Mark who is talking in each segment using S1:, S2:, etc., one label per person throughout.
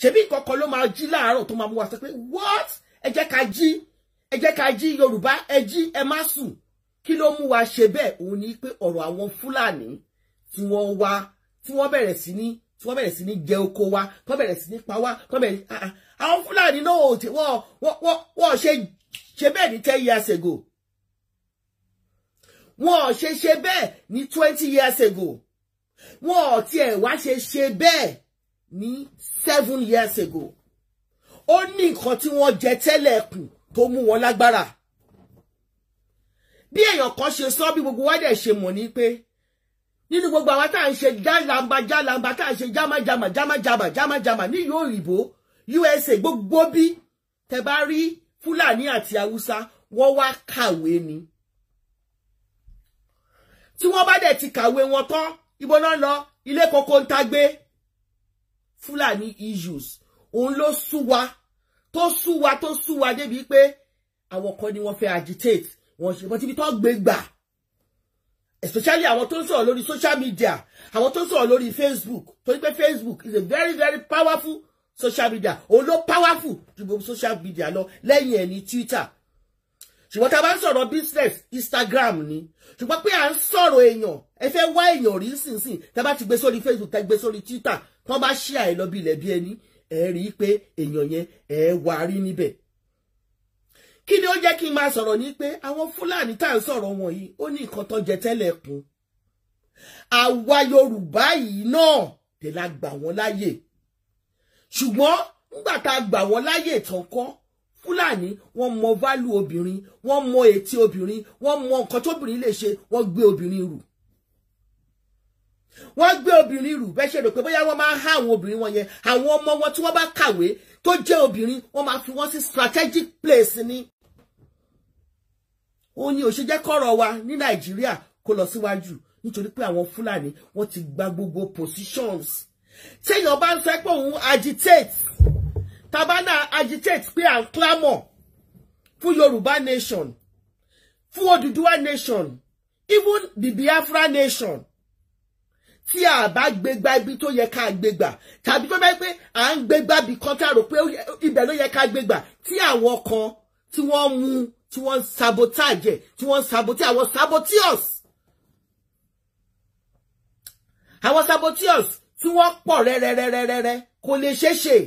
S1: ṣebí nǹkan ló máa jí láàárọ̀ tó máa mú wa sọ pé what ẹ jẹ́ ká jí Yorùbá ẹ jí ẹ má sùn kí ló mú wa ṣe bẹ́ẹ̀ òun ni pé ọ̀rọ̀ àwọn Fúlàní tí wọ́n bẹ̀rẹ̀ sí ní jẹ oko wa tó bẹ̀rẹ̀ sí ní pa wá tó bẹ̀rẹ̀ àwọn Fúlàní náà wọ́n ṣe bẹ́ẹ̀ ní 10 years ago wọ́n ṣe bẹ́ẹ̀ ní 20 years ago wọ́n tiẹ̀ wá ṣe bẹ́ẹ̀ ní 7 years ago ó ní nǹkan tí wọ́n jẹ tẹ́lẹ̀ kù tó mú wọn lágbára bí èèyàn kan ṣe sọ bí gbogbo wa dẹ̀ ṣe mọ̀ ní pé nínú gbogbo àwọn tá à ń ṣe jálamba tá à ń ṣe jámájàmà ní ìlú òyìnbó USA gbogbo bí tẹ bá rí Fúlàní àti Haúsá wọ́n wá kàwé ni tí wọ́n bá dẹ̀ ti kàwé wọn tán ibo náà lọ ilé kókó ń tagbé Fúlàní issues òun ló sú wa débi pé àwọn kan ni wọ́n fẹ́ agitate wọ́n ti bí tó gbé gbà especially àwọn tó ń sọ̀rọ̀ lórí social media àwọn tó ń sọ̀rọ̀ lórí Facebook torí pé Facebook is a very very powerful social media òun ló powerful ju gbogbo social media lọ lẹ́yìn ẹ̀ ní Twitter ṣùgbọ́n tá a bá ń sọ̀rọ̀ business Instagram ni ṣùgbọ́n pé à ń sọ̀rọ̀ èèyàn ẹ fẹ́ wá èèyàn rí sínsìn tá a bá ti gbé sórí Facebook tá a gbé sórí Twitter tó bá ṣí àìlọ́ bí ilẹ̀ bí ẹni ẹ rí i pé èèyàn yẹn ẹ wà rí níbẹ̀ kí ni ó jẹ́ kí n máa sọ̀rọ̀ ní pé àwọn Fúlàní tá à ń sọ̀rọ̀ wọn yìí ó ní nǹkan tó jẹ tẹ́lẹ̀ kún àwa Yorùbá yìí náà dé la gbà wọ́n láyè ṣùgbọ́n nígbà tá a gbà wọ́n láyè tán kọ́ Fúlàní wọ́n mọ value obìnrin wọ́n mọ ètí obìnrin wọ́n mọ nǹkan tóbìnrin lè ṣe wọ́n gbé obìnrin rù bẹ́ẹ̀ ṣe rò pé bóyá wọ́n máa há àwọn obìnrin wọn yẹn àwọn ọmọ wọn tí wọ́n bá kàwé tó jẹ́ obìnrin wọ́n máa fi wọ́n sí strategic place ni ó ní ó ṣe jẹ́ kọ́rọ̀ wa ní Nàìjíríà kó lọ síwájú nítorí pé àwọn Fúlàní wọ́n ti gba gbogbo positions téèyàn bá ń sọ pé òun agitate tabana agitate pé à ń clamor fún Yorùbá nation fún Odùduwà nation even the Biafra nation tí a bá gbégbá ibi tó yẹ ká gbégbà tàbí tó bá pé à ń gbégbá bí kan tá rò pé ibẹ̀ ló yẹ ká gbégbà tí àwọn kan tí wọ́n mú tí wọ́n sabotage tí wọ́n sabotage àwọn saboteur tí wọ́n pọ̀ rẹ́rẹ́rẹ́rẹ́rẹ́ kò lè ṣeéṣe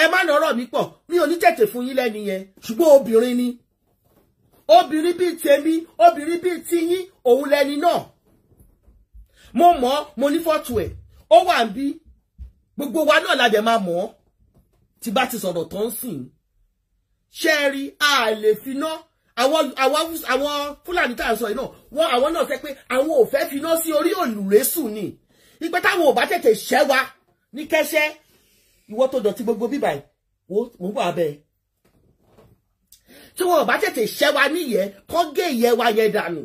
S1: ẹ má nọ̀rọ̀ mi pọ̀ mi ò ní tètè fún yín lẹ́ni yẹn ṣùgbọ́n obìnrin ni obìnrin bíi tèmi obìnrin bíi tiyín òun lẹ́ni náà mo mọ̀ mo ní fọ́tò ẹ̀ ó wà ń bí gbogbo wa náà la dẹ̀ máa mọ̀ tí bá ti sọ̀rọ̀ tó ń sìn ṣe rí a lè finá àwọn Fúlàní tá à ń sọ yìí náà àwọn náà fẹ́ pé àwọn ò fẹ́ finá sí orí òlùrẹ́sùn ni ìpẹ́ táwọn ò bá tètè ṣẹ́ wa ní kẹ́ṣẹ́ ìwọ tó dọ̀tí gbogbo bíbà ẹ̀ mo ń bọ̀ abẹ́ tí wọn ò bá tètè ṣẹ́ wa níyẹ́ kọ́ gé ìyẹ́ wa yẹn dànù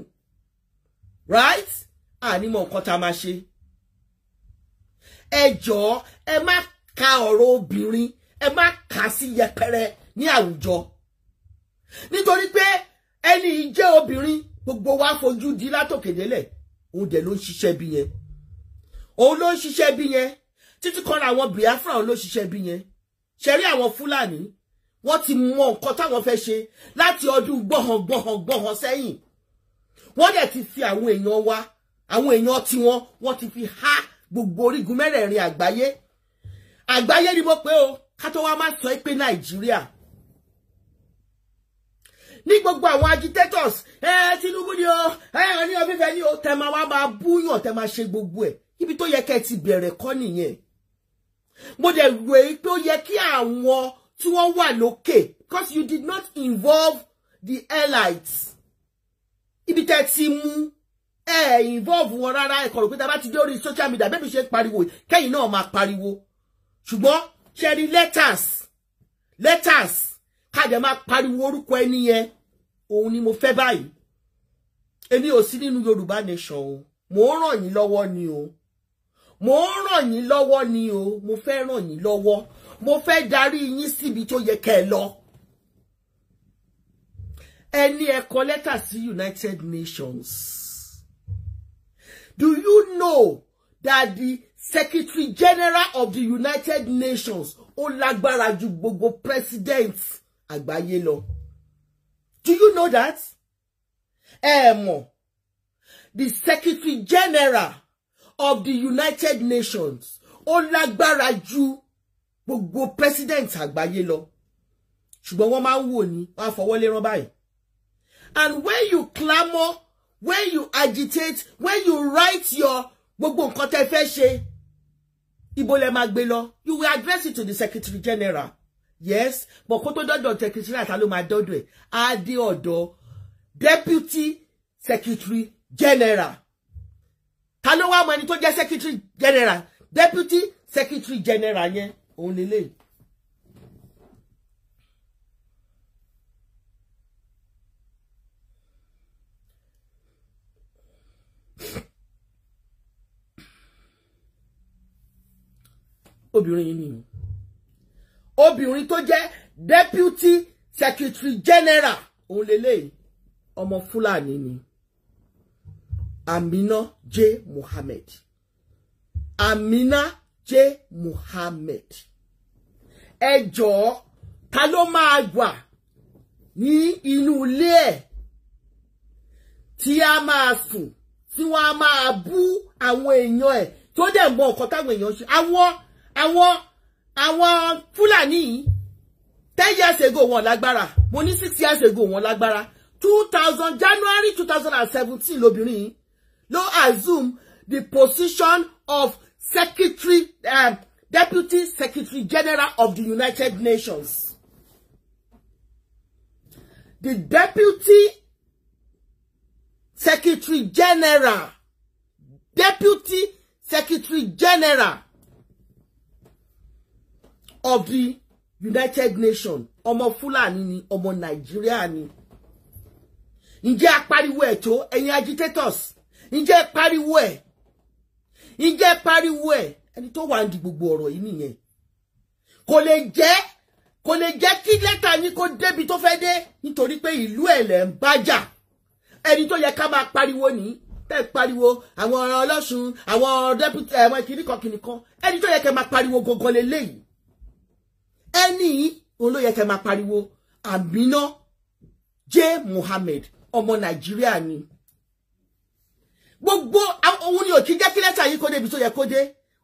S1: right ànímọ̀ nǹkan tá a máa ṣe ẹ jọ̀ọ́ ẹ má ka ọ̀rọ̀ obìnrin ẹ má kà sí yẹpẹrẹ ní àwùjọ nítorí pé ẹni jẹ́ obìnrin gbogbo wa fojú di látòkèdélẹ̀ òun dẹ̀ ló ń ṣiṣẹ́ bí yẹn òun ló ń ṣiṣẹ́ bí yẹn títí kan àwọn Biafra òun ló ṣiṣẹ́ bí yẹn ṣẹ̀rí àwọn Fúlàní wọ́n ti mọ nǹkan táwọn fẹ́ ṣe láti ọdún gbọ̀hàn sẹ́yìn wọ́n dẹ̀ ti fi àwọn èèyàn wa àwọn èèyàn tiwọn wọ́n ti fi há gbogbo orígun mẹ́rẹ̀ẹ̀rin àgbáyé ni mo pé o ká tó wá má sọ pé Nàìjíríà ní gbogbo àwọn agitators Tinubu ni o ní ọfífẹ́ ní o tẹ máa wá máa búyàn tẹ máa ṣe gbogbo ẹ̀ ibi tó yẹ kẹ́ ti bẹ̀rẹ̀ kọ́ nìyẹn mo dẹ̀ rò é pé ó yẹ kí àwọn tí wọ́n wà lókè because you did not involve the elites ibi tẹ́ ti mú involve wọn rárá ẹ̀kọ́ rò pé tá a bá ti dé orí social media bẹ́ẹ̀ bí ṣe ń pariwo kẹ́yìn náà máa pariwo ṣùgbọ́n ṣe rí letters kájẹ máa pariwo orúkọ ẹni yẹn òun ni mo fẹ́ báyìí èmi ò sí nínú Yorùbá nation o mo ń ràn yín lọ́wọ́ ni o mo fẹ́ ràn yín lọ́wọ́ mo fẹ́ darí yín síbi tó yẹ kẹ́ ẹ lọ ẹni ẹ kọ lẹ́tà sí United Nations do you know that the Secretary General of the United Nations ó lágbára ju gbogbo president àgbáyé lọ. Do you know that? Mọ̀, the Secretary General of the United Nations ó lágbára ju gbogbo president àgbáyé lọ. Ṣùgbọ́n wọ́n máa ń wò ní wọ́n á fọwọ́ lé rán báyìí. And when you clamor, when you agitate, when you write your gbogbo nǹkan tẹ́ fẹ́ ṣe, ibo lẹ máa gbé lọ, you will address it to the Secretary General. Yes, but kó tó dọ́dọ̀ Secretary General ta ló máa dọ́dọ̀ ẹ̀, á dé ọ̀dọ̀ Deputy Secretary General. Ta ló wá mọ ẹni tó jẹ́ Secretary General? Deputy Secretary General yẹn òun lélẹ̀. Obìnrin yìí ni obìnrin tó jẹ́ Deputy Secretary General òun lélẹ̀ ọmọ Fúlàní ni Amina J. Mohammed. Amina J. Mohammed. Ẹ jọ̀ọ́, ta ló máa wà ní inú ilé ẹ̀ tí a máa sùn tí wọ́n á máa bú àwọn èèyàn ẹ̀ tó dẹ̀ mọ nǹkan táwọn èèyàn ṣe. Àwọn Fúlàní 10 years ago wọ́n lágbára. Mo ní 6 years ago wọ́n lágbára. January 2017 lóbìnrin ló assume the position of Deputy Secretary General of the United Nations. The Deputy Secretary General, Deputy Secretary General of the United Nations, ọmọ Fúlàní ni, ọmọ Nàìjíríà ni. Ǹjẹ́ apariwo ẹ̀ tó ẹ̀yin agitators? Ǹjẹ́ pariwo ẹ̀? Ǹjẹ́ pariwo ẹ̀? Ẹni tó wà ní gbogbo ọ̀rọ̀ yìí nìyẹn. Kò lè jẹ́ kí lẹ́tà yín kó débi tó fẹ́ dé nítorí pé ìlú ẹ̀ lẹ̀ ń bájà. Ẹni tó yẹ ká máa pariwo ní tẹ́ pariwo àwọn Ọlọ́ṣun, àwọn deputy àwọn kìnìkan. Ẹni tó yẹ kẹ́ máa pariwo gangan lélẹ́yìí. Ẹni òun ló yẹ kẹ́ máa pariwo Amina J. Mohammed, ọmọ Nàìjíríà ni. Gbogbo òun ni ò kí jẹ́ kí lẹ́tà yìí kó débi tó yẹ kó dé.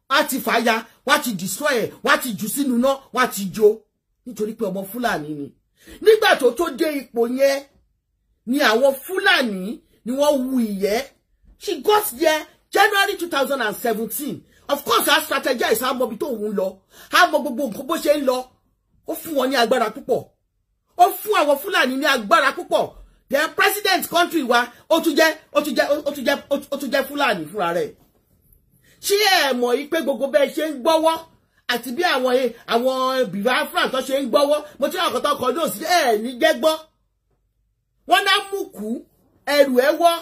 S1: Wọ́n ti fàya, wọ́n ti destroy ẹ̀, wọ́n ti jù sínú iná, wọ́n ti jó. Nítorí pé ọmọ Fúlàní ni. Nígbà tó dé ipò yẹn ni àwọn Fúlàní ni wọ́n wu ìyẹ́. She got there January 2017. Of course, her strategize how mọ bí tó ń lọ. How mọ gbogbo nǹkan bó ṣe ń lọ. Ó fún wọn ní agbára púpọ̀. Ó fún àwọn Fúlàní ní agbára púpọ̀. The president country wa ó tún jẹ́ Fúlàní fúnra rẹ̀. Ṣé ẹ mọ̀ yìí pé gbogbo bẹ́ẹ̀ ṣe ń gbọ́wọ́ àti bí àwọn Biafra tó ṣe ń gbọ́wọ́, mo ti àwọn kan kọ lóòsì ẹ̀ ní jẹ́gbọ́. Wọ́n ná mùkú ẹrù ẹ wọ́.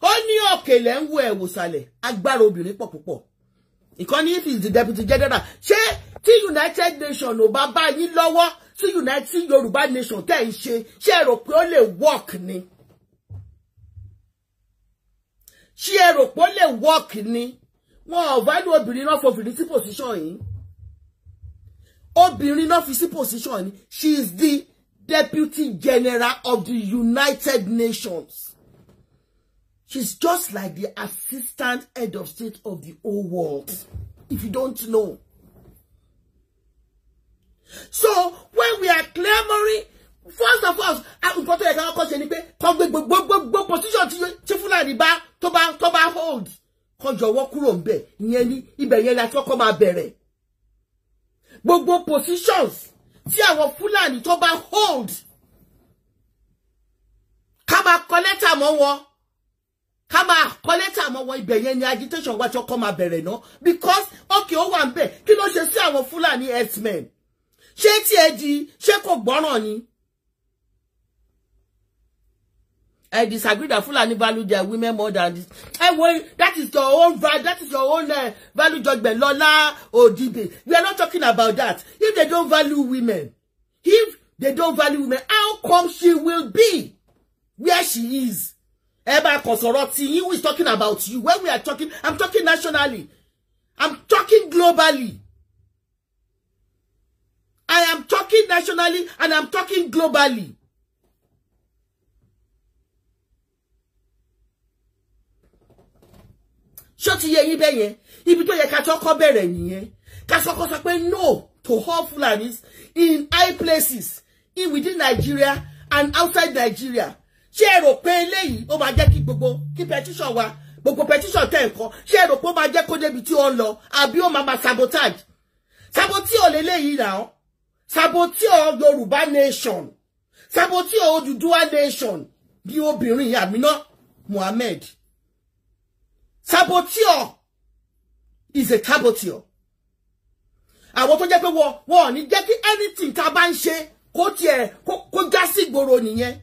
S1: Ó ní òkèlè ń wo ẹ̀wò sàlẹ̀, agbára obìnrin pọ̀ púpọ̀. Ìkànnì if is the Deputy General. Ṣé tí United Nations ò bá bá yín lọ́wọ́ tí United Yorùbá Nation tẹ́ ń ṣe ẹ rò pé ó lè work ni? Ṣé ẹ rò pé ó lè work ni? Wọ́n ò value obìnrin náà fòfìrí sí position yìí. Obìnrin náà fi sí position ni. She is the Deputy General of the United Nations. She's just like the assistant head of state of the whole world, if you don't know. So, when we are clamoring, first of all, nǹkan tó yẹ ká kọ́kọ́ ṣe ni pé kó gbogbo position tí Fúlàní bá tó bá hold, kó jọ̀wọ́ kúrò ńbẹ̀. Ìyẹn ni ibẹ̀ yẹn la kọ́kọ́ máa bẹ̀rẹ̀. Gbogbo positions tí àwọn Fúlàní tó bá hold, ká máa collect mọ́ wọn. Ká máa collect mọ́ wọn, ibẹ̀ yẹn ni agitation wa tí ọkọ máa bẹ̀rẹ̀ náà. Because okay, ó wà ńbẹ̀, kí ló ṣe sí àwọn Fúlàní herdsmen? Ṣé tí ẹ di ṣé kò gbọ́ràn ni? I disagree that Fulani value their women more than this. That is your own value judgment. Lola Odibe. We are not talking about that. If they don't value women, how come she will be where she is? Eba Kosoroti, who is talking about you? When we are talking, I'm talking nationally. I'm talking globally. I am talking nationally and I'm talking globally. Ṣó ti yé yín bẹ́ẹ̀ yẹn, ibi tó yẹ ká kọ́kọ́ bẹ̀rẹ̀ nìyẹn. Ká kọ́kọ́ sọ pé no to all Fulanis in high places in within Nigeria and outside Nigeria. Ṣé ẹ rò pé eléyìí ó máa jẹ́ kí petition wa, gbogbo petition tẹ̀ nǹkan, ṣé ẹ rò pé ó máa jẹ́ kó débi tí ó ń lọ, àbí ó máa sabotage? Sabotage leléyìí now. Sabotage Yorùbá nation. Sabotage Odùduwà nation. Bí obìnrin Amina Mohammed. Saboteur is a saboteur. Àwọn tó jẹ́ pé wọ́n ní jẹ́ kí anything tá bá ń ṣe kó já sí gboro nìyẹn.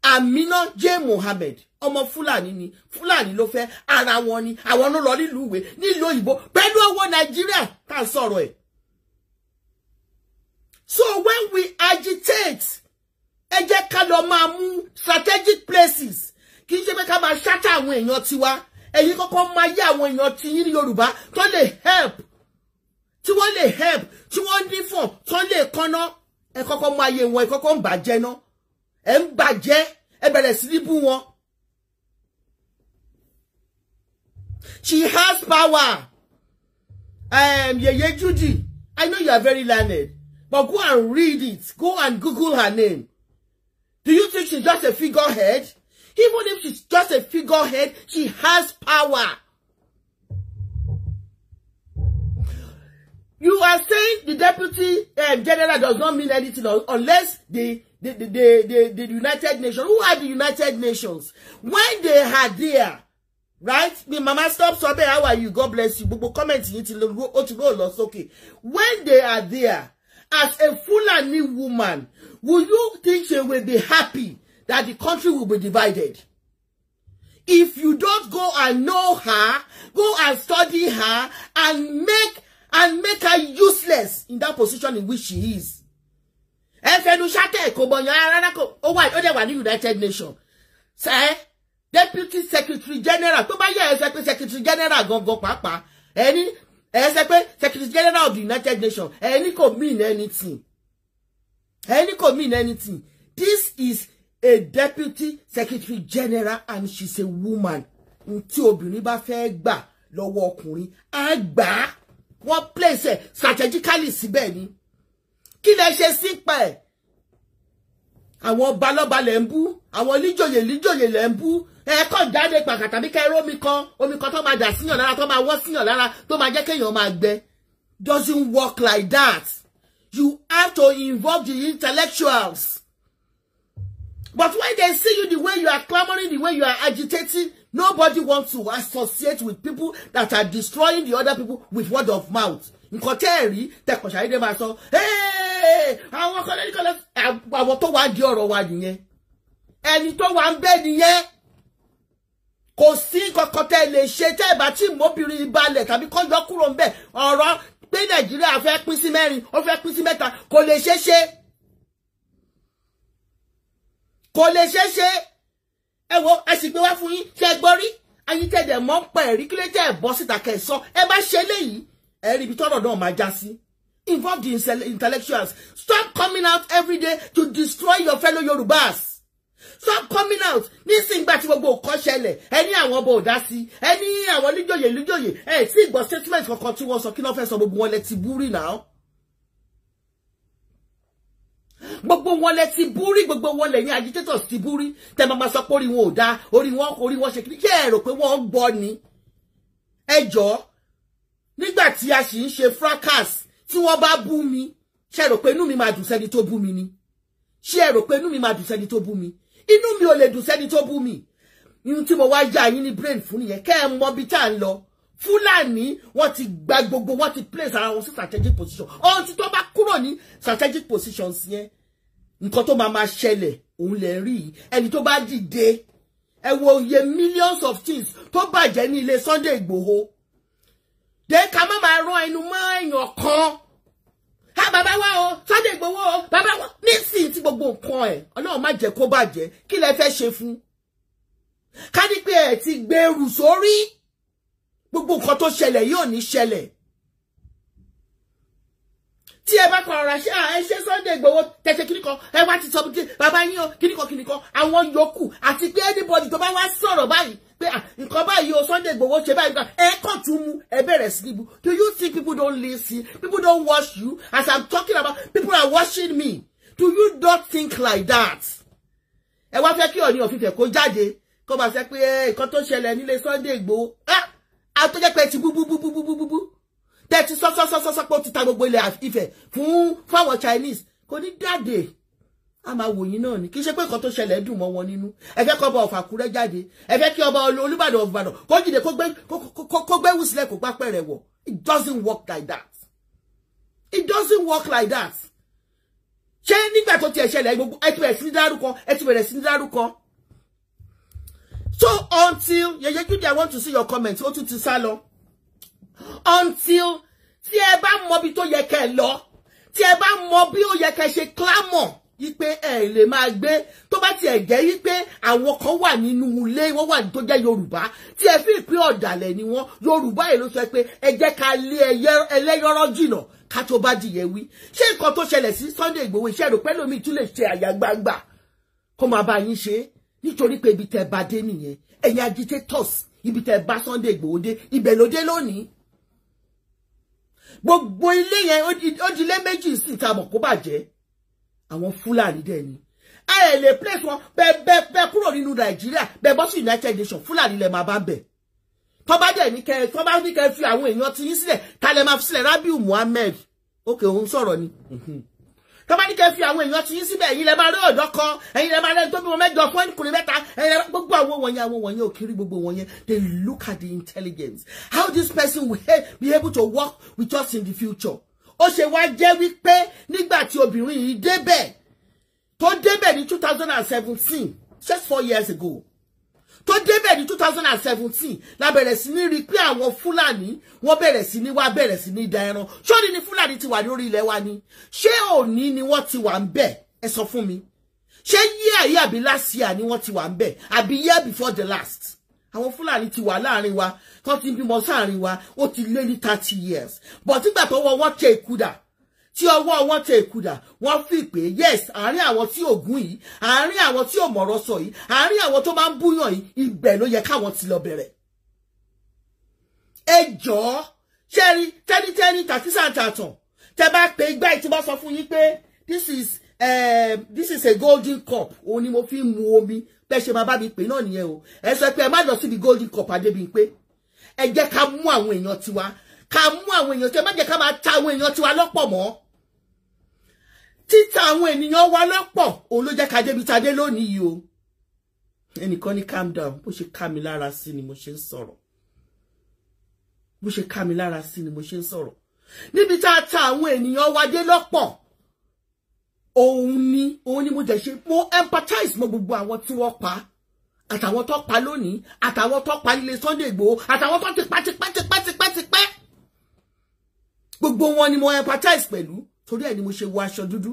S1: Amina J. Mohammed, ọmọ Fúlàní ni, Fúlàní ló fẹ́, ara wọn ni, àwọn ló lọ nílùú ìwé, nílùú òyìnbó, pẹ̀lú owó Nàìjíríà tá ń sọ̀rọ̀ ẹ̀. So when we agitate, ẹ jẹ́ ká lọ máa mú strategic places. Kì í ṣe pé ká máa ṣátà àwọn èèyàn tiwa. Ẹ̀yin kọ́kọ́ máa yé àwọn èèyàn tí yín ní Yorùbá tó lè help. Tí wọ́n lè help, tí wọ́n ní fún, tó lè kọ́ná. Ẹ kọ́kọ́ máa yé wọn, ẹ kọ́kọ́ ń bàjẹ́ ná. Ẹ ń bàjẹ́, ẹ bẹ̀rẹ̀ sí ní bú wọn. She has power. Yeye Judy, I know you are very learned, but go and read it. Go and Google her name. Do you think she's just a figurehead? Even if she's just a figurehead, she has power. You are saying the deputy general does not mean anything unless the United Nations. Who are the United Nations? When they are there, right? Me, Mama, stop, how are you? God bless you. But comment okay. When they are there, as a Fulani woman, will you think she will be happy that the country will be divided? If you don't go and know her, go and study her, and make her useless in that position in which she is. United Nations. Say, Deputy Secretary General, Secretary General gongo papa, Secretary General of the United Nations, any could mean anything. Any could mean anything. This is a Deputy Secretary General and she's a woman. Nti obìnrin bá fẹ́ gbà lọ́wọ́ ọkùnrin, á gbà. What place strategically síbẹ̀ ni. Kí lẹ ṣe sípẹ̀? Àwọn balọ́ba lẹ ń bú, àwọn líjòyè lẹ ń bú. Ẹ kàn jáde pàkàtà bí kẹ́ omi kan tó máa dà síyàn lára, tó máa wọ́ síyàn lára, tó máa jẹ́ kéèyàn máa gbẹ. Doesn't work like that. You have to involve the intellectuals. But when they see you the way you are clamoring, the way you are agitating, nobody wants to associate with people that are destroying the other people with word of mouth. Nkoteri, tekoshaide ma so, hey, àwọn tó wá di ọ̀rọ̀ wa nìyẹn. Ẹni tó wá ń bẹ nìyẹn. Kò sí nǹkan tẹ́ lè ṣe tẹ́ bá tí mobìnrin balẹ̀ tàbí kó yọ kúrò ńbẹ̀. Ọ̀rọ̀ pé Nàìjíríà fẹ́ pín sí mẹ́rin, ó fẹ́ pín sí mẹ́ta, kò lè ṣeéṣe. Kò lè ṣeéṣe. Ẹ wo, ẹ sì gbé wá fún yín, ṣé gbọ́ rí? Ayin tẹ́ dẹ̀ mọ̀ pé rí kí lè tẹ́ bọ́ síta kẹ́ sọ. Ẹ bá ṣe léyìí, ẹ rí ibi tọ́rọ̀ náà máa já sí. Involve the intellectuals. Stop coming out every day to destroy your fellow Yorubas. Stop coming out. Nísìnyí gbà tí gbogbo nǹkan ṣẹlẹ̀, ẹni àwọn ọba ò dá sí, ẹni àwọn líjòyè, ẹ tí gbọ́ statement kankan tí wọ́n sọ kí ló fẹ́ sọ gbogbo wọn lẹ ti búrí náà. Gbogbo wọn lẹ ti búrí, gbogbo wọn lẹ́yìn agitators ti búrí. Tẹ́ máa sọ pé orí wọn ò dá, orí wọn ṣe kí ẹ rò pé wọ́n gbọ́ ni. Ẹ jọ̀ọ́, nígbà tí a sì ń ṣe fracas, tí wọ́n bá bú mi, ṣé rò pé inú mi máa dùn sẹ́ni tó bú mi ni? Ṣé rò pé inú mi máa dùn sẹ́ni tó bú mi? Inú mi ò lè dùn sẹ́ni tó bú mi. Inú tí mo wá já yín ní brain fún nìyẹn, kẹ́ ẹ mọ bí tá ń lọ. Fúlàní wọ́n ti gba gbogbo, wọ́n ti place ara wọn sí strategic position. Ohun tí tó bá kúrò ní strategic positions yẹn, nǹkan tó máa ṣẹlẹ̀ òun lè rí. Ẹni tó bá dìde, ẹ wo iye millions of things tó bàjẹ́ ní ilé Sunday Igboho. Then ká má máa rán ẹnu mọ́ èèyàn kan. Ha bàbá wa o, Sunday Igboho o, bàbá wa. Nísìnyí tí gbogbo nǹkan ẹ̀, Ọlọ́run má jẹ́ kó bàjẹ́, kí lẹ fẹ́ ṣe fún? Ká ní pé ẹ ti gbèrú sórí. gbogbo nǹkan tó ṣẹlẹ̀ yóò ní ṣẹlẹ̀. Tí ẹ bá kọ ọ̀rọ̀ ṣe ẹ ṣe Sunday Igboho tẹ̀sẹ̀ kíníkan ẹ wá ti sọ pé bàbá yín o kíníkan àwọn yòókù àti pé anybody tó bá wá sọ̀rọ̀ báyìí pé nǹkan báyìí o Sunday Igboho ṣe báyìí ẹ kàn tún mú ẹ bẹ̀rẹ̀ sí níbu. Do you think people don't listen? People don't watch you? As I'm talking about, people are watching me. Do you not think like that? Ẹ wá fẹ́ kí Ọọ̀ni of Ifẹ̀ kó jáde kó bá ṣe pé nǹkan tó ṣẹlẹ̀ nílé Sunday Igboho tó jẹ́ pé ti bú tẹ́tí sọ́sọ́sọ́sọ́ pé ó ti ta gbogbo ilẹ̀ Ifẹ̀ fún fáwọn Chinese kò ní jáde. A máa wò yín náà ni kì í ṣe pé nǹkan tó ṣẹlẹ̀ dùn mọ́ wọn nínú. Ẹ fẹ́ kí ọba of Àkúrẹ́ jáde, ẹ fẹ́ kí ọba Olúbàdàn of Ìbàdàn kó jìde kó gbé wùsílẹ̀ kó pápẹ́ rẹ̀ wọ̀. It doesn't work like that. It doesn't work like that. Ṣé nígbà tó tiẹ̀ ṣẹlẹ̀ gbogbo ẹ ti bẹ̀rẹ̀ sí ní dárúkọ. So until Yeye Jude, I want to see your comments. Ó tún ti sá lọ. Until tí ẹ bá mọ bí tó yẹ kẹ́ lọ, tí ẹ bá mọ bí ó yẹ kẹ́ ṣe clamor wípé ẹ lè máa gbé tó bá tiẹ̀ jẹ́ wípé àwọn kan wà nínú ilé wọ́n wà tó jẹ́ Yorùbá tí ẹ fi pé ọ̀dàlẹ̀ ni wọ́n Yorùbá yìí ló sọ pé ẹ jẹ́ ká lé ẹlẹ́yọ̀rọ̀ jìnà ká tó bá dìyẹ wí. Ṣé nǹkan tó ṣẹlẹ̀ sí Sunday Igboho iṣẹ́ rò pẹ́ lómi tún lè ṣe àyàgbàgbà kó máa bá yín ṣe nítorí pé ibi tẹ́ bá dé nìyẹn. Ẹ̀yin agitators ibi tẹ́ bá Sunday Igboho dé ibẹ̀ ló dé lónìí. Gbogbo ilé yẹn ó di lé méjì sí ìta mọ̀ kó bàjẹ́. Àwọn Fúlàní dẹ̀ ni. Ẹ lè place wọn bẹ́ẹ̀ kúrò nínú Nàìjíríà bẹ́ẹ̀ bọ́ sí United Nations Fúlàní lẹ máa bá bẹ̀. Tó bá ní kẹ́ fi àwọn èèyàn ti yín sílẹ̀ ta lẹ máa fi sílẹ̀ Rabiu Muhammed. Okay, òun sọ̀rọ̀ ni. Tó bá ní kẹ́ fi àwọn èèyàn ti yín síbẹ̀ ẹ̀yin lẹ máa rí ọ̀dọ́ kan ẹ̀yin lẹ máa rẹ́ tó bí wọn mẹ́jọ fún ẹnìkùnrin mẹ́ta ẹ̀yin gbogbo àwọn wọ̀nyẹn ò kiri gbogbo wọ̀nyẹn. They look at the intelligence. How this person will be able to work with us in the future. Ó ṣe wá jẹ́ wípé nígbà tí obìnrin yìí débẹ̀ tó débẹ̀ ní 2017 just 4 years ago tó débẹ̀ ní 2017 la bẹ̀rẹ̀ sí ní rí pé àwọn Fúlàní wọ́n bẹ̀rẹ̀ sí ní da ẹran. Ṣóní ni Fúlàní ti wà lórí ilẹ̀ wa ni? Ṣé òní ni wọ́n ti wà ń bẹ̀? Ẹ sọ fún mi. Ṣé year àbí last year ni wọ́n ti wà ń bẹ̀ àbí year before the last? Àwọn Fúlàní ti wà láàrin wa tó ti bímọ sáàrin wa ó ti lé ní 30 years. But nígbà tó wọ́n tẹ ìkúdà tí ọwọ́ wọn tẹ ìkúdà wọ́n fi pé yes àárín àwọn tí ògún yìí àárín àwọn tí òmọ̀rọ̀ sọ yìí àárín àwọn tó máa ń búyàn yìí ibẹ̀ ló yẹ káwọn ti lọ bẹ̀rẹ̀. Ẹ jọ̀ọ́ ṣẹ́rí tẹ́nítẹ́ní tàkísàntàtàn tẹ bá pé igbá yìí tí wọ́n sọ fún yín pé this is a golden cup òun ni mo fi ń mu omi bẹ́ẹ̀ ṣe máa bá mi pè náà nìyẹn o. Ẹ sọ pé ẹ má lọ síbi golden cup Adébímpé. Ẹ jẹ́ ká mú àwọn èèyàn tiwa ká mú àwọn èèyàn tí ẹ má jẹ́ ká máa ta àwọn èèyàn tiwa lọ́pọ̀ mọ́. Títa àwọn ènìyàn wa lọ́pọ̀ òun ló jẹ́ ká débi tadé lónìí yìí o. Ẹnìkan ní calm down bó ṣe ká mi lára sí ni mo ṣe ń sọ̀rọ̀. Bó ṣe ká mi lára sí ni mo ṣe ń sọ̀rọ̀. Níbi tá a ta àwọn ènìyàn wa dé lọ́pọ̀ òun ni mo jẹ́ ṣe mo empathize mọ́ gbogbo àwọn tí wọ́n pa àtàwọn tó pa lónìí àtàwọn tó pa nílé Sunday Igboho àtàwọn tó ti pa tipẹ́. Gbogbo wọn ni mo empathize pẹ̀lú torí ẹ̀ ni mo ṣe wọ aṣọ dúdú.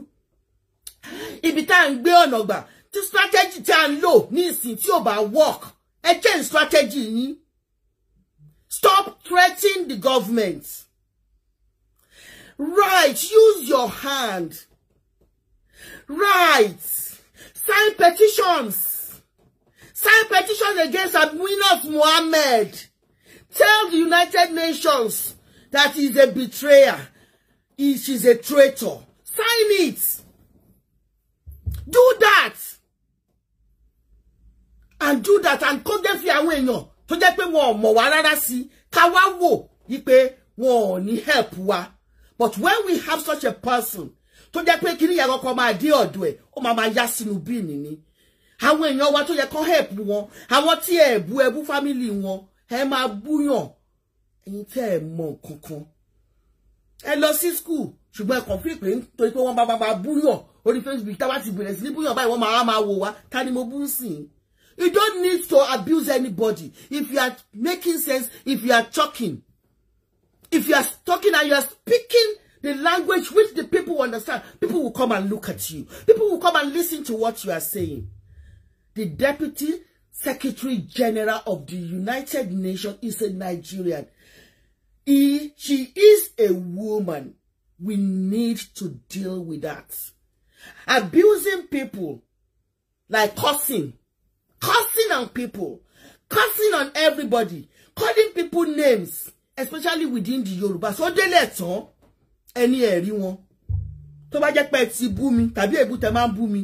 S1: Ibi tá à ń gbé ọ̀nà gbà tí strategy tí à ń lò ní ìsìn tí ò bá work ẹ change strategy yín. Stop threatening the government. Right, use your hand. Right, sign petitions. Sign petitions against Aminat Mohammed. Tell the United Nations that he's a betrayer. She's a traitor. Sign it. Do that. And do that and kó dé fi àwọn èèyàn tó jẹ́ pé wọn ò mọ̀ wá rárá sí ká wá wò wípé wọn ò ní help wa. But when we have such a person tó jẹ́ pé kíní yẹn kọ́kọ́ máa dé ọ̀dọ̀ ẹ̀ ó máa yá sínú bíìnì ni. Àwọn èèyàn wa tó yẹ kó help wọn àwọn tí ẹ bú family wọn ẹ máa búyàn ẹ̀yin tẹ́ ẹ mọ̀ kankan. Ẹ lọ sí school ṣùgbọ́n ẹ kàn fi pé nítorí pé wọ́n bá búyàn orí Facebook tá bá ti bẹ̀rẹ̀ sí ní búyàn báyìí wọ́n máa wò wá ta ni mo bú sí. You don't need to abuse anybody. If you are making sense, if you are talking, if you are talking and you are speaking the language which the people understand, people will come and look at you. People will come and listen to what you are saying. The Deputy Secretary General of the United Nations is a Nigerian. She is a woman. We need to deal with that. Abusing people, like cursing on people, cursing on everybody, calling people names, especially within the Yoruba. So they let on any ẹ̀rí tó bá jẹ́ pé ti bú mi tàbí èbú tẹ́ máa ń bú mi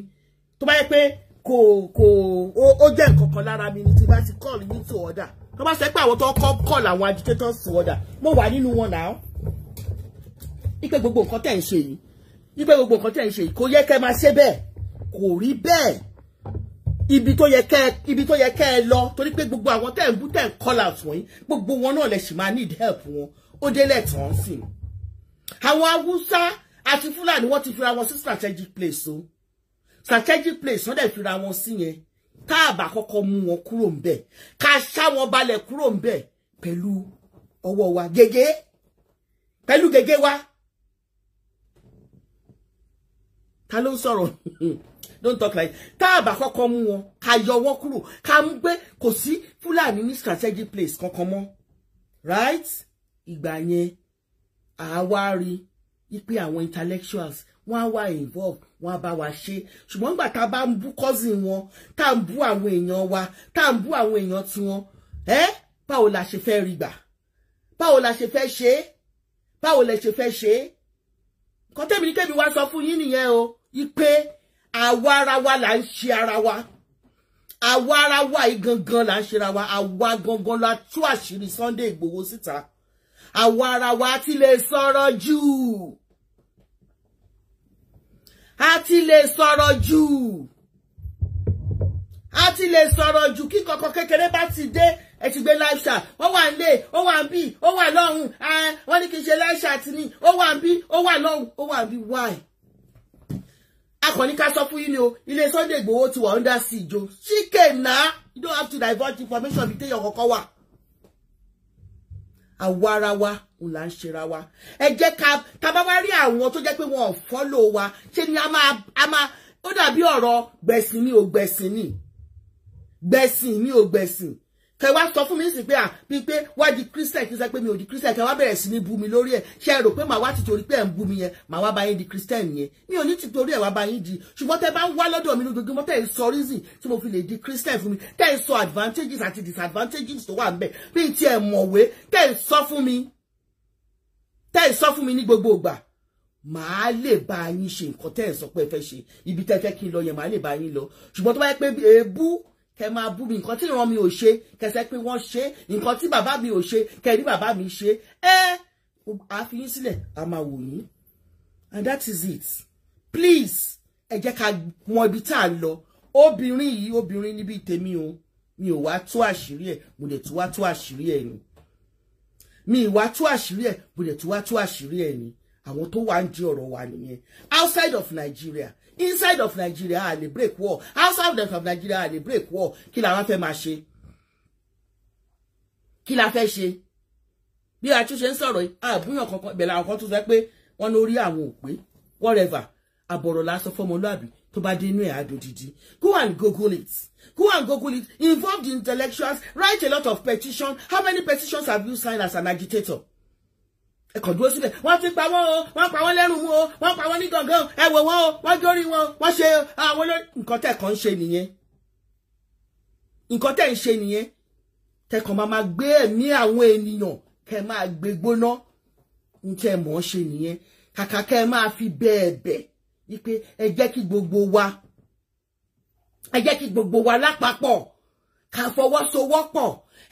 S1: tó bá jẹ́ pé ó jẹ́ nǹkan kan lára mi ni tí bá ti call me to order tó bá ṣe pé àwọn tó call àwọn agitators to order mo wà nínú wọn now ipe gbogbo nǹkan tẹ́ ń ṣe yìí ipe gbogbo nǹkan tẹ́ ń ṣe yìí kò yẹ kẹ́ máa ṣe bẹ́ẹ̀ kò rí bẹ́ẹ̀ ibi tó yẹ kẹ́ lọ torí pé gbogbo àwọn tẹ́ ń bú tẹ́ ń call out fún yín gbogbo wọn náà lè sì máa need help wọn ó délẹ̀ tán sí àwọn Haúsá àti Fúlàní wọ́n ti fira wọn sí strategic place o strategic place wọ́n dẹ̀ fira wọn sí yẹn tá bá kọ́kọ́ mú wọn kúrò ńbẹ̀ ká ṣá wọn balẹ̀ kúrò ńbẹ̀ pẹ̀lú ọwọ́ wa pẹ̀lú gègé wa ta ló sọ̀rọ̀ don't talk like tá bá kọ́kọ́ mú wọn ká yọ wọn kúrò ká mú gbé kò sí Fúlàní ní strategic place kankan mọ́ right ìgbà yẹn àwa rí ipe àwọn intellectuals wọ́n wá involve wọ́n bá wa ṣe ṣùgbọ́n nígbà tá bá ń bú cousin wọn tá ń bú àwọn èèyàn wa tá ń bú àwọn èèyàn tí wọn báwo la ṣe fẹ́ rí gbà báwo la ṣe fẹ́ ṣe báwo la ṣe fẹ́ ṣe nǹkan tẹ́mi ní kẹ́mi wá sọ fún yín nìyẹn o ipe àwa ara wa là ń ṣe ara wa àwa ara wa yìí gangan là ń ṣe ara wa àwa gangan la tú àṣírí Sunday Igboho síta àwa ara wa ti lè sọ̀rọ̀ jù àti lè sọ̀rọ̀ jù kí kankan kékeré bá ti dé ẹ ti gbé live chat wọ́n wà nílé ó wà níbí ó wà lọ́hùn wọ́n ní kí n ṣe live chat ni ó wà níbí ó wà lọ́hùn ó wà níbí why akọni ká sọ fún yín ni o ilé Sunday Igboho ti wà under siege o chicken na you don't have to divulge information bí téèyàn kọ́kọ́ wà àwa ara wa ń là ń ṣera wa ẹ jẹ́ ká bá wá rí àwọn tó jẹ́ pé wọn ò follow wa ṣe ni a máa ó dàbí ọ̀rọ̀ gbẹ̀sìn mi ò gbẹ̀sìn ni gbẹ̀sìn mi ò gbẹ̀sìn kẹ wá sọ fún mi sí pé bí pé wá di Christian kí sẹ pé mi ò di Christian kẹ wá bẹ̀rẹ̀ sí ní bú mi lórí ẹ̀ ṣe rò pé màá wá ti torí pé ẹ̀ ń bú mi yẹn màá wá bá yín di Christian yẹn mi ò ní ti torí ẹ̀ wá bá yín di ṣùgbọ́n tẹ bá ń wá lọ́dọ̀ mi lójoojúmọ́ tẹ́ ẹ̀ sọ reason tí mo fi lè di Christian fún mi tẹ́ ẹ̀ sọ advantages àti disadvantages tó wà ńbẹ̀ bí ti ẹ̀ mọ̀wé tẹ́ ẹ̀ sọ fún mi ní gbogbo ìgbà màá lè bá yín ṣe nǹkan tẹ́ ẹ̀ sọ pé ẹ fẹ́ ṣe ibi tẹ́ fẹ́ kí n lọ yẹn màá lè bá yín lọ ṣùgbọ́n tó bá yẹ pé èébú kẹ máa bú mi nǹkan tí ìran mi ò ṣe kẹsẹ pé wọ́n ṣe nǹkan tí bàbá mi ò ṣe kẹrí bàbá mi ṣe a fi yín sílẹ̀ a máa wò yín and that is it please ẹ jẹ́ ká mọ ibi tá a lọ obìnrin níbi tèmi o mi ò wá tú àṣírí ẹ̀ mo lè tú wá tú àṣírí ẹ̀ ni mi ì wá tú àṣírí ẹ̀ mo lè tú wá tú àṣírí ẹ̀ ni àwọn tó wà ń di ọ̀rọ̀ wa nìyẹn outside of Nigeria inside of Nigeria a lè break war outside of Nigeria a lè break war kí la wá fẹ́ máa ṣe kí la fẹ́ ṣe bí a tún ṣe ń sọ̀rọ̀ yìí àbúyàn kankan ìbẹ̀lẹ̀ àwọn kan tún sọ pé wọ́n lórí àwọn òpé whatever àbọ̀rọ̀ lásán fọmọlúàbí tó bá dé inú ẹ̀ àdòdìdí go and google it involve the intellectuals write a lot of petitions how many petitions have you signed as an agitator ẹ kàn dúró síbẹ̀ wọ́n ti pa wọ́n o wọ́n pa wọ́n lẹ́rù mú o wọ́n pa wọ́n ní gangan ẹ wò wọ́n o wọ́n jórí wọn wọ́n ṣe àwọn olórí nǹkan tẹ́ kàn ń ṣe nìyẹn nǹkan tẹ́ ń ṣe nìyẹn tẹ́ kàn máa gbé ẹ̀mí àwọn ènìyàn kẹ́ máa gbé gbóná ń tẹ́ mọ̀ ṣe nìyẹn kàkà kẹ́ máa fi bẹ́ẹ̀ wípé ẹ jẹ́ kí gbogbo wa lápapọ̀ ká fọwọ́sowọ́pọ̀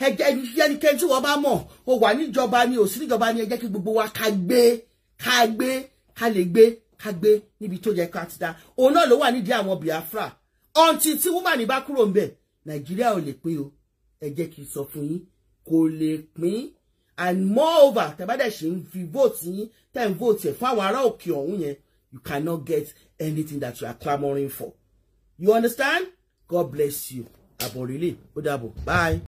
S1: ẹ jẹ́ ẹnikẹ́ni tí wọ́n bá mọ̀ ó wà níjọba ni ò sí níjọba ni ẹ jẹ́ kí gbogbo wa ká lè gbé níbi tó yẹ ká ti dá òun náà ló wà nídìí àwọn Biafra ọ̀ǹtì tí woman bá kúrò ń bẹ̀ Nàìjíríà ò lè pín o ẹ jẹ́ kí n sọ fún yín kò lè pín and moreover tẹ́ bá dẹ̀ ṣe ń fi vote yín tẹ́ ń vote ẹ̀ fún àwọn ará òkè ọ̀hún yẹn you cannot get anything that you are clamoring for you understand God bless you àbọ̀rẹ̀lẹ̀ ó dàbọ̀ bye.